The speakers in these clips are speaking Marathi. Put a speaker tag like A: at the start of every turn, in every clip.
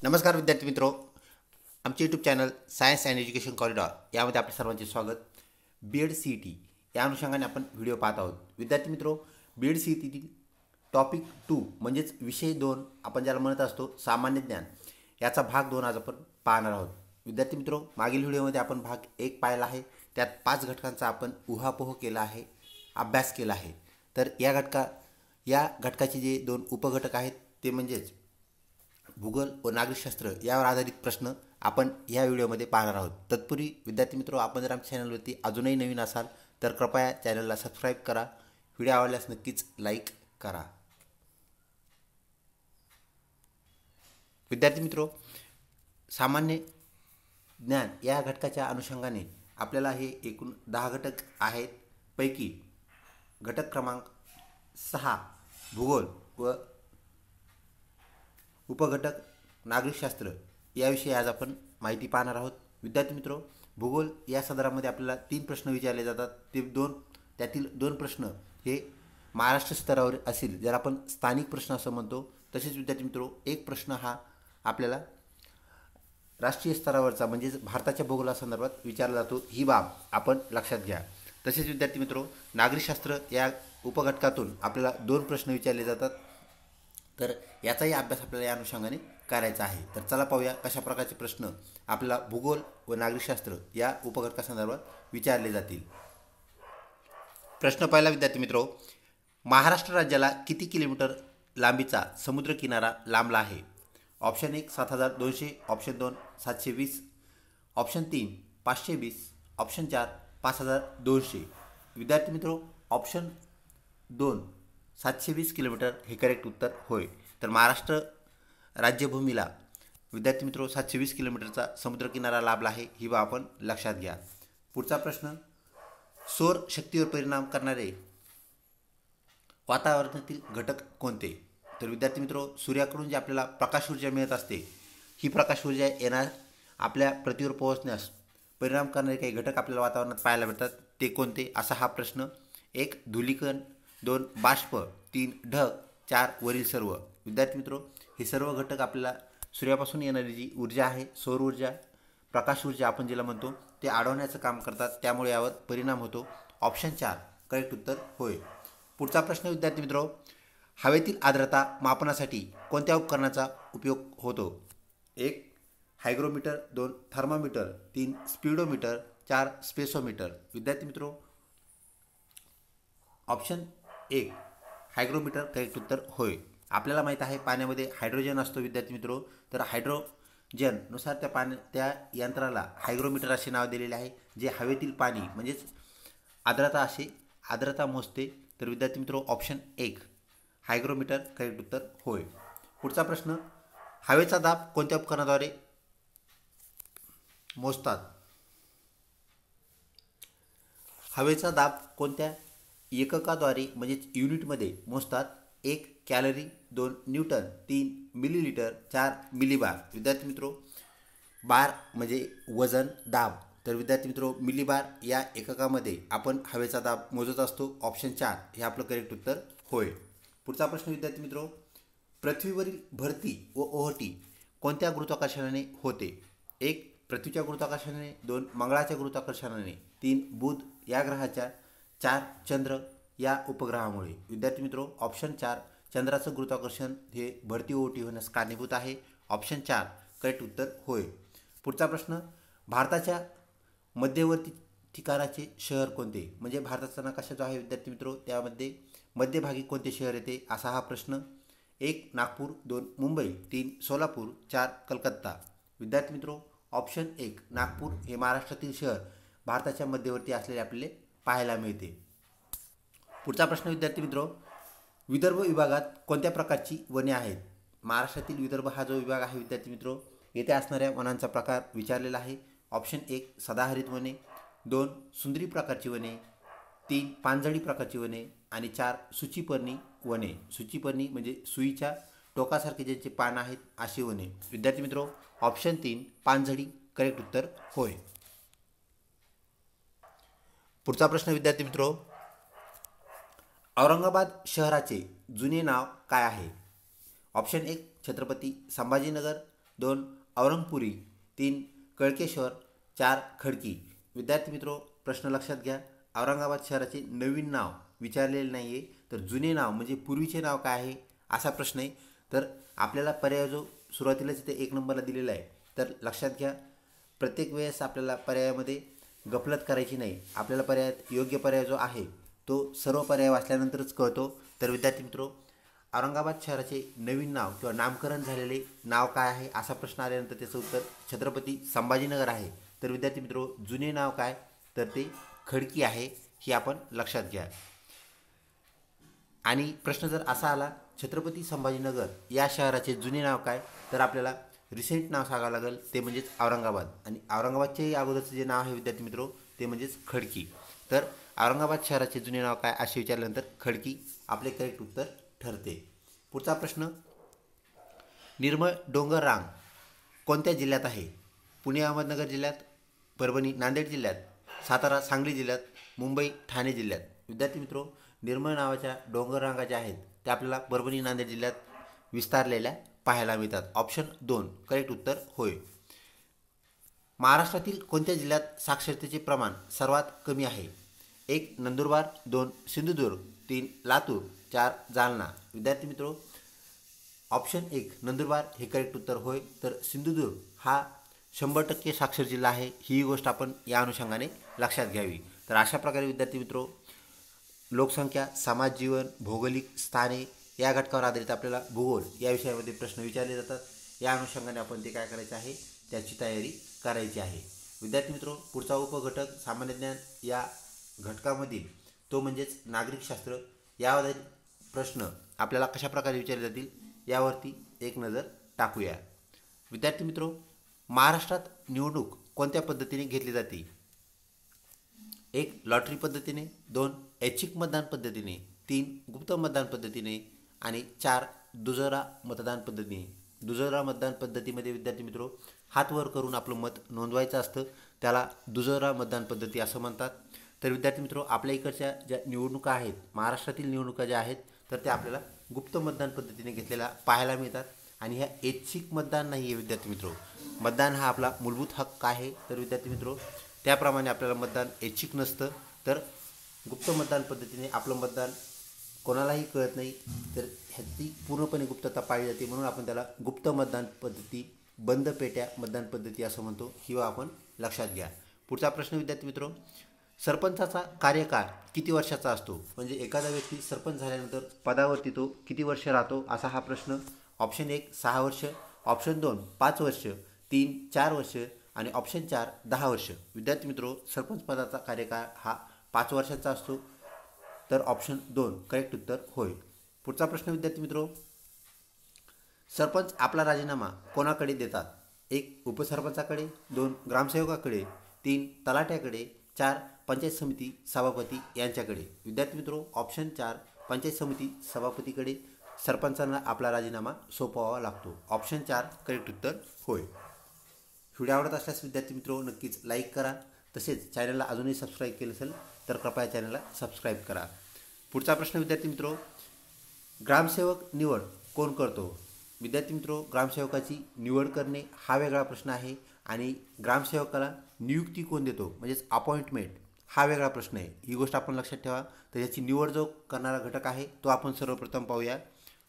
A: नमस्कार विद्यार्थी मित्रो, आमचे YouTube channel science and education corridor यामध्ये आपल्या सर्वांचे स्वागत. बीएड सी ई टी या अनुषंगाने आपण व्हिडिओ पाहत आहोत. विद्यार्थी मित्रो, BEd C E T topic 2 म्हणजेच विषय 2 आपण ज्याला म्हणत असतो सामान्य ज्ञान, याचा भाग 2 आज आपण पाहणार आहोत. विद्यार्थी मित्रो, मागील व्हिडिओमध्ये आपण भाग 1 पाहिला आहे. त्यात 5 घटकांचा आपण उहापोह केला आहे, अभ्यास केला आहे. तर या घटकाचे जे 2 उपघटक आहेत ते म्हणजेच भूगोल व नागरिकशास्त्र यावर आधारित प्रश्न आपण या व्हिडिओमध्ये पाहणार आहोत. तत्पूर्वी विद्यार्थी मित्रो, आपण जर आमच्या चॅनलवरती अजूनही नवीन असाल तर कृपया चॅनलला सबस्क्राईब करा. व्हिडिओ आवडल्यास नक्कीच लाईक करा. विद्यार्थी मित्रो, सामान्य ज्ञान या घटकाच्या अनुषंगाने आपल्याला हे एकूण 10 घटक आहेत. पैकी घटक क्रमांक 6 भूगोल व उपघटक नागरिकशास्त्र याविषयी आज आपण माहिती पाहणार आहोत. विद्यार्थी मित्रो, भूगोल या सदरामध्ये आपल्याला 3 प्रश्न विचारले जातात. त्यातील 2 प्रश्न हे महाराष्ट्र स्तरावर असेल, ज्याला आपण स्थानिक प्रश्न असं म्हणतो. तसेच विद्यार्थी मित्रो, एक प्रश्न हा आपल्याला राष्ट्रीय स्तरावरचा म्हणजेच भारताच्या भूगोलासंदर्भात विचारला जातो. ही बाब आपण लक्षात घ्या. तसेच विद्यार्थी मित्रो, नागरिकशास्त्र या उपघटकातून आपल्याला 2 प्रश्न विचारले जातात. तर याचाही अभ्यास आपल्याला या अनुषंगाने करायचा आहे. तर चला पाहूया कशा प्रकारचे प्रश्न आपल्याला भूगोल व नागरिकशास्त्र या उपघटकासंदर्भात विचारले जातील. प्रश्न पहिला विद्यार्थी मित्रो, महाराष्ट्र राज्याला किती किलोमीटर लांबीचा समुद्रकिनारा लांबला आहे? Option 1 7200, option 2 720, option 3 520, option 4 5200. विद्यार्थी मित्रो, ऑप्शन 2 720 किलोमीटर हे करेक्ट उत्तर होय. तर महाराष्ट्र राज्यभूमीला विद्यार्थी मित्रो 720 किलोमीटरचा समुद्रकिनारा लाभला आहे, ही बाब आपण लक्षात घ्या. पुढचा प्रश्न, सौर शक्तीवर परिणाम करणारे वातावरणातील घटक कोणते? तर विद्यार्थी मित्रो, सूर्याकडून जी आपल्याला प्रकाश ऊर्जा मिळत असते, ही प्रकाश ऊर्जा आपल्या पृथ्वीवर पोहोचण्यास परिणाम करणारे काही घटक आपल्याला वातावरणात पाहायला मिळतात. ते कोणते असा हा प्रश्न. 1 धूलिकण, 2 बाष्प, 3 ढग, 4 वरील सर्व. विद्यार्थी मित्रो, हे सर्व घटक आपल्याला सूर्यापासून येणारी जी ऊर्जा आहे, सौर ऊर्जा, प्रकाश ऊर्जा आपण ज्याला म्हणतो, ते अडवण्याचं काम करतात. त्यामुळे यावर परिणाम होतो. ऑप्शन 4 करेक्ट उत्तर होय. पुढचा प्रश्न विद्यार्थी मित्रो, हवेतील आर्द्रता मापनासाठी कोणत्या उपकरणाचा उपयोग होतो? 1 हायग्रोमीटर, 2 थर्मामीटर, 3 स्पीडोमीटर, 4 स्पेसोमीटर. विद्यार्थी मित्रो, ऑप्शन 1 हायग्रोमीटर करेक्ट उत्तर होय. आपल्याला माहीत आहे पाण्यामध्ये हायड्रोजन असतो विद्यार्थी मित्रो. तर हायड्रोजननुसार त्या यंत्राला हायग्रोमीटर असे नाव दिलेले आहे, जे हवेतील पाणी म्हणजेच आर्द्रता मोजते. तर विद्यार्थी मित्रो, ऑप्शन 1 हायग्रोमीटर करेक्ट उत्तर होय. पुढचा प्रश्न, हवेचा दाब कोणत्या उपकरणाद्वारे मोजतात? हवेचा दाब कोणत्या एककाद्वारे म्हणजेच युनिटमध्ये मोजतात? 1 कॅलरी, 2 न्यूटन, 3 मिलीलिटर, 4 मिलीबार. विद्यार्थी मित्रो, बार म्हणजे वजन, दाब. तर विद्यार्थी मित्रो, मिलीबार या एककामध्ये आपण हवेचा दाब मोजत असतो. ऑप्शन 4 हे आपलं करेक्ट उत्तर होय. पुढचा प्रश्न विद्यार्थी मित्रो, पृथ्वीवरील भरती व ओहोटी कोणत्या गुरुत्वाकर्षणाने होते? 1 पृथ्वीच्या गुरुत्वाकर्षणाने, 2 मंगळाच्या गुरुत्वाकर्षणाने, 3 बुध या ग्रहाच्या, 4 चंद्र या उपग्रहामुळे. विद्यार्थी मित्रो, ऑप्शन 4 चंद्राचं गुरुत्वाकर्षण हे भरती ओहोटी होण्यास कारणीभूत आहे. ऑप्शन 4 करेक्ट उत्तर होय. पुढचा प्रश्न, भारताच्या मध्यवर्ती ठिकाणाचे शहर कोणते? म्हणजे भारताचा नकाशा जो आहे विद्यार्थी मित्रो, त्यामध्ये मध्यभागी कोणते शहर येते असा हा प्रश्न. 1 नागपूर, 2 मुंबई, 3 सोलापूर, 4 कलकत्ता. विद्यार्थी मित्रो, ऑप्शन 1 नागपूर हे महाराष्ट्रातील शहर भारताच्या मध्यवर्ती असलेले आपल्याला पाहायला मिळते. पुढचा प्रश्न विद्यार्थी मित्रो, विदर्भ विभागात कोणत्या प्रकारची वने आहेत? महाराष्ट्रातील विदर्भ हा जो विभाग आहे विद्यार्थी मित्रो, येथे असणाऱ्या वनांचा प्रकार विचारलेला आहे. ऑप्शन 1 सदाहरित वने, 2 सुंदरी प्रकारची वने, 3 पानझडी प्रकारची वने आणि 4 सूचीपर्णी वने. सूचीपर्णी म्हणजे सुईच्या टोकासारखे ज्यांचे पान आहेत अशी वने. विद्यार्थी मित्रो, ऑप्शन 3 पानझडी करेक्ट उत्तर होय. पुढचा प्रश्न विद्यार्थी मित्रो, औरंगाबाद शहराचे जुने नाव काय आहे? ऑप्शन 1 छत्रपती संभाजीनगर, 2 औरंगपुरी, 3 कळकेश्वर, 4 खडकी. विद्यार्थी मित्रो, प्रश्न लक्षात घ्या. औरंगाबाद शहराचे नवीन नाव विचारलेले नाही आहे, तर जुने नाव म्हणजे पूर्वीचे नाव काय आहे असा प्रश्न आहे. तर आपल्याला पर्याय जो सुरुवातीलाच इथे 1 नंबरला दिलेला आहे, तर लक्षात घ्या, प्रत्येक वेळेस आपल्याला पर्यायामध्ये गफलत करायची नाही. आपल्याला पर्यायात योग्य पर्याय जो आहे तो सर्व पर्याय वाचल्यानंतरच कळतो. तर विद्यार्थी मित्रो, औरंगाबाद शहराचे नवीन नाव किंवा नामकरण झालेले नाव काय आहे असा प्रश्न आल्यानंतर त्याचं उत्तर छत्रपती संभाजीनगर आहे. तर विद्यार्थी मित्रो, जुने नाव काय, तर ते खडकी आहे, ही आपण लक्षात घ्या. आणि प्रश्न जर असा आला छत्रपती संभाजीनगर या शहराचे जुने नाव काय, तर आपल्याला रिसेंट नाव सांगावं लागेल, ते म्हणजेच औरंगाबाद. आणि औरंगाबादचे अगोदरचं जे नाव आहे विद्यार्थी मित्रो ते म्हणजेच खडकी. तर औरंगाबाद शहराचे जुने नाव काय असे विचारल्यानंतर खडकी आपले करेक्ट उत्तर ठरते. पुढचा प्रश्न, निर्मळ डोंगर रांग कोणत्या जिल्ह्यात आहे? पुणे अहमदनगर जिल्ह्यात, परभणी नांदेड जिल्ह्यात, सातारा सांगली जिल्ह्यात, मुंबई ठाणे जिल्ह्यात. विद्यार्थी मित्रो, निर्मळ नावाच्या डोंगर रांगा ज्या आहेत त्या आपल्याला परभणी नांदेड जिल्ह्यात विस्तारलेल्या पाहायला मिळतात. ऑप्शन 2 करेक्ट उत्तर होय. महाराष्ट्रातील कोणत्या जिल्ह्यात साक्षरतेचे प्रमाण सर्वात कमी आहे? 1 नंदुरबार, 2 सिंधुदुर्ग, 3 लातूर, 4 जालना. विद्यार्थी मित्रो, ऑप्शन 1 नंदुरबार हे करेक्ट उत्तर होय. तर सिंधुदुर्ग हा 100% साक्षर जिल्हा आहे, ही गोष्ट आपण या अनुषंगाने लक्षात घ्यावी. तर अशा प्रकारे विद्यार्थी मित्रो, लोकसंख्या, समाज जीवन, भौगोलिक स्थाने या घटकावर आधारित आपल्याला भूगोल या विषयामध्ये प्रश्न विचारले जातात. या अनुषंगाने आपण ते काय करायचं आहे, त्याची तयारी करायची आहे. विद्यार्थी मित्रो, पुढचा उपघटक सामान्य ज्ञान या घटकामधील तो म्हणजेच नागरिकशास्त्र, यावर प्रश्न आपल्याला कशा प्रकारे विचारले जातील यावरती एक नजर टाकूया. विद्यार्थी मित्रो, महाराष्ट्रात निवडणूक कोणत्या पद्धतीने घेतली जाते? 1 लॉटरी पद्धतीने, 2 ऐच्छिक मतदान पद्धतीने, 3 गुप्त मतदान पद्धतीने आणि 4 दुजोरा मतदान पद्धतीने. दुजोरा मतदान पद्धतीमध्ये विद्यार्थी मित्रो हात वर करून आपलं मत नोंदवायचं असतं, त्याला दुजोरा मतदान पद्धती असं म्हणतात. तर विद्यार्थी मित्रो, आपल्या इकडच्या ज्या निवडणुका आहेत, महाराष्ट्रातील निवडणुका ज्या आहेत, तर त्या आपल्याला गुप्त मतदान पद्धतीने घेतलेल्या पाहायला मिळतात. आणि ह्या ऐच्छिक मतदान नाही आहे विद्यार्थी मित्रो. मतदान हा आपला मूलभूत हक्क आहे. तर विद्यार्थी मित्रो, त्याप्रमाणे आपल्याला मतदान ऐच्छिक नसतं, तर गुप्त मतदान पद्धतीने आपलं मतदान कोणालाही कळत नाही, तर ह्याची पूर्णपणे गुप्तता पाळली जाते, म्हणून आपण त्याला गुप्त मतदान पद्धती, बंद पेट्या मतदान पद्धती असं म्हणतो, ही आपण लक्षात घ्या. पुढचा प्रश्न विद्यार्थी मित्रो, सरपंचाचा कार्यकाळ किती वर्षाचा असतो? म्हणजे एखादा व्यक्ती सरपंच झाल्यानंतर पदावरती तो किती वर्ष राहतो असा हा प्रश्न. ऑप्शन 1 6 वर्ष, ऑप्शन 2 5 वर्ष, 3 4 वर्ष आणि ऑप्शन 4 10 वर्ष. विद्यार्थी मित्रो, सरपंच पदाचा कार्यकाळ हा 5 वर्षाचा असतो. तर ऑप्शन 2 करेक्ट उत्तर होय. पुढचा प्रश्न विद्यार्थी मित्रो, सरपंच आपला राजीनामा कोणाकडे देतात? 1 उपसरपंचाकडे, 2 ग्रामसेवकाकडे, 3 तलाट्याकडे, 4 पंचायत समिती सभापती यांच्याकडे. विद्यार्थी मित्रो, ऑप्शन 4 पंचायत समिती सभापतीकडे सरपंचांना आपला राजीनामा सोपवावा लागतो. ऑप्शन 4 करेक्ट उत्तर होय. व्हिडिओ आवडत असल्यास विद्यार्थी मित्रो नक्कीच लाईक करा. तसेच चॅनलला अजूनही सबस्क्राईब केलं असेल तर कृपया चॅनलला सबस्क्राईब करा. पुढचा प्रश्न विद्यार्थी मित्रो, ग्रामसेवक निवड कोण करतो? विद्यार्थी मित्रो, ग्रामसेवकाची निवड करणे हा वेगळा प्रश्न आहे आणि ग्रामसेवकाला नियुक्ती कोण देतो म्हणजेच अपॉइंटमेंट हा वेगळा प्रश्न आहे. ही गोष्ट आपण लक्षात ठेवा. तर याची निवड जो करणारा घटक आहे तो आपण सर्वप्रथम पाहूया.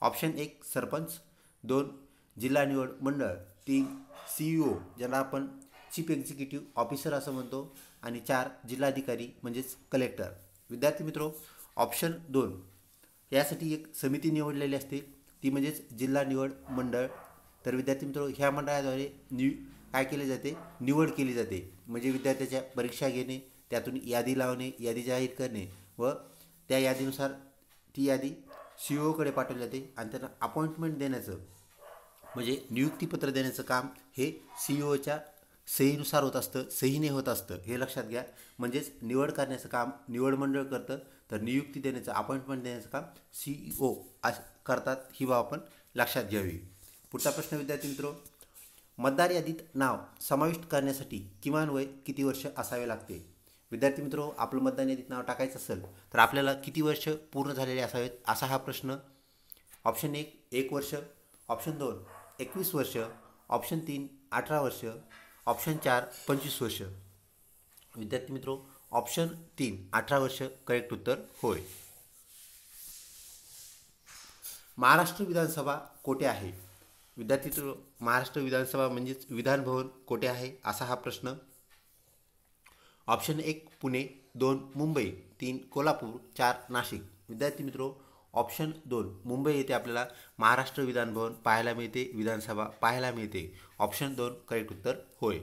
A: ऑप्शन 1 सरपंच, 2 जिल्हा निवड मंडळ, 3 CEO ज्याला आपण चीफ एक्झिक्युटिव्ह ऑफिसर असं म्हणतो आणि 4 जिल्हाधिकारी म्हणजेच कलेक्टर. विद्यार्थी मित्रो, ऑप्शन 2 यासाठी एक समिती निवडलेली असते, ती म्हणजेच जिल्हा निवड मंडळ. तर विद्यार्थी मित्रो, ह्या मंडळाद्वारे काय केले जाते, निवड केली जाते. म्हणजे विद्यार्थ्याच्या परीक्षा घेणे, त्यातून यादी लावणे, यादी जाहीर करणे व त्या यादीनुसार ती यादी CEOकडे पाठवली जाते आणि त्यांना अपॉइंटमेंट देण्याचं म्हणजे नियुक्तीपत्र देण्याचं काम हे CEOच्या सहीनुसार होत असतं, सहीने होत असतं, हे लक्षात घ्या. म्हणजेच निवड करण्याचं काम निवड मंडळ करतं, तर नियुक्ती देण्याचं अपॉइंटमेंट देण्याचं काम CEO करतात, ही बाब आपण लक्षात घ्यावी. पुढचा प्रश्न विद्यार्थी मित्रो, मतदार यादीत नाव समाविष्ट करण्यासाठी किमान वय किती वर्ष असावे लागते? विद्यार्थी मित्रो, आपलं मतदार यादीत नाव टाकायचं असेल तर आपल्याला किती वर्ष पूर्ण झालेले असावेत असा हा प्रश्न. ऑप्शन 1 1 वर्ष, ऑप्शन 2 21 वर्ष, ऑप्शन 3 18 वर्ष, ऑप्शन 4 25 वर्ष. विद्यार्थी मित्रो, ऑप्शन 3 18 वर्ष करेक्ट उत्तर होय. महाराष्ट्र विधानसभा कोठे आहे? विद्यार्थी मित्रो, महाराष्ट्र विधानसभा म्हणजेच विधानभवन कोठे आहे असा हा प्रश्न. ऑप्शन 1 पुणे, 2 मुंबई, 3 कोल्हापूर, 4 नाशिक. विद्यार्थी मित्रो, ऑप्शन 2 मुंबई येथे आपल्याला महाराष्ट्र विधानभवन पाहायला मिळते, विधानसभा पाहायला मिळते. ऑप्शन 2 करेक्ट उत्तर होय.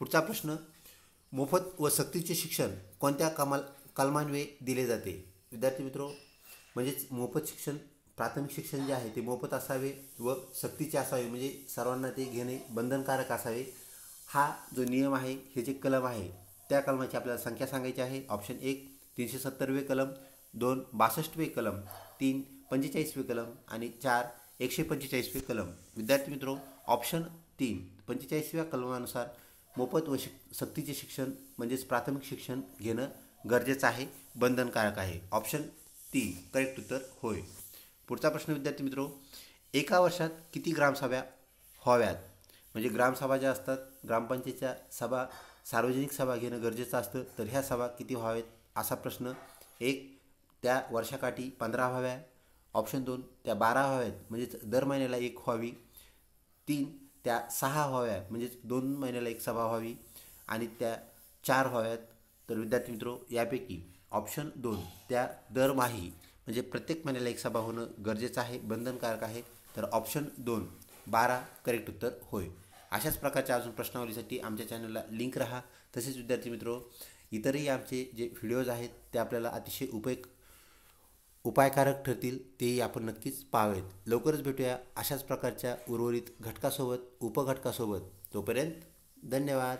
A: पुढचा प्रश्न, मोफत व सक्तीचे शिक्षण कोणत्या कलमान्वये दिले जाते? विद्यार्थी मित्रो, म्हणजेच मोफत शिक्षण, प्राथमिक शिक्षण जे आहे ते मोफत असावे व सक्तीचे असावे, म्हणजे सर्वांना ते घेणे बंधनकारक असावे. हा जो नियम आहे, हे जे कलम आहे त्या कलमाची आपल्याला संख्या सांगायची आहे. ऑप्शन 1 370वे कलम, 2 62वे कलम, 3 45वे कलम आणि 4 145वे कलम. विद्यार्थी मित्रो, ऑप्शन 3 45व्या कलमानुसार मोफत व सक्तीचे शिक्षण म्हणजेच प्राथमिक शिक्षण घेणं गरजेचं आहे, बंधनकारक आहे. ऑप्शन 3 करेक्ट उत्तर होय. पुढचा प्रश्न विद्यार्थी मित्रो, एका वर्षात किती ग्रामसभा व्हाव्यात? म्हणजे ग्रामसभा ज्या असतात, ग्रामपंचायतच्या सभा, सार्वजनिक सभा घेणं गरजेचं असतं, तर ह्या सभा किती व्हाव्यात असा प्रश्न. 1 त्या वर्षाकाठी 15 व्हाव्या, ऑप्शन 2 त्या 12 व्हाव्यात म्हणजेच दर महिन्याला एक व्हावी, 3 त्या 6 व्हाव्या म्हणजेच 2 महिन्याला एक सभा व्हावी आणि त्या 4 व्हाव्यात. तर विद्यार्थी मित्रो, यापैकी ऑप्शन 2 त्या दरमाही म्हणजे प्रत्येक महिन्याला एक सभा होणं गरजेचं आहे, बंधनकारक आहे. तर ऑप्शन 2 12 करेक्ट उत्तर होय. अशाच प्रकारच्या अजून प्रश्नावलीसाठी आमच्या चॅनलला लिंक राहा. तसेच विद्यार्थी मित्रो, इतरही आमचे जे व्हिडिओज आहेत ते आपल्याला अतिशय उपायकारक ठरतील, तेही आपण नक्कीच पाहावेत. लवकरच भेटूया अशाच प्रकारच्या उर्वरित घटकासोबत, उपघटकासोबत. तोपर्यंत धन्यवाद.